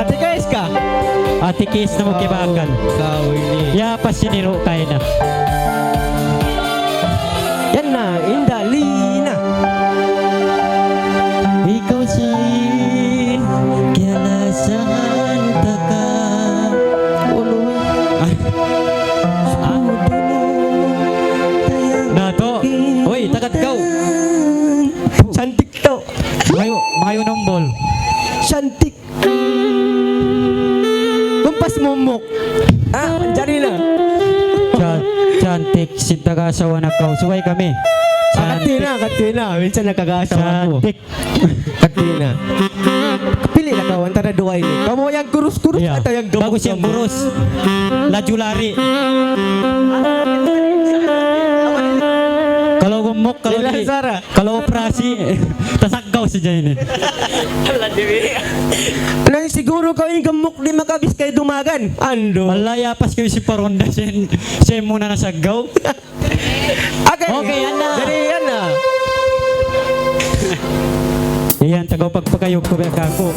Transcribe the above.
Ate guys ka? Ate Kiss na mo kibakan. Kawili. Ya pa siniro kay na. Yan na, indalina. Ikaw sa'y kialasahan ka ka. Ulo. Nato. Uy, tagat kaw. Santik to. Mayo nombol. Santik. Kumpas momok. Dyan na. Cantik sinta kasawa na kaw. Suway kami. Katina. Minsan nakagasawa mo. Cantik. Katina. Pili na kawan, tara duway ni. Kamu yang kurus-kurus Iya. atau yang gemuk? Bagus yang kurus. Laju lari. Kalau gemuk, kalau operasi, tasagaw si Jane. Nang siguro kau yung gemuk di makabis kayo dumagan. Ando. Malaya pas kayo si Paronda siya muna nasagaw. Okay, yan na. Jadi yan na. Iyan, tagaw pagpakayog ko ba ako.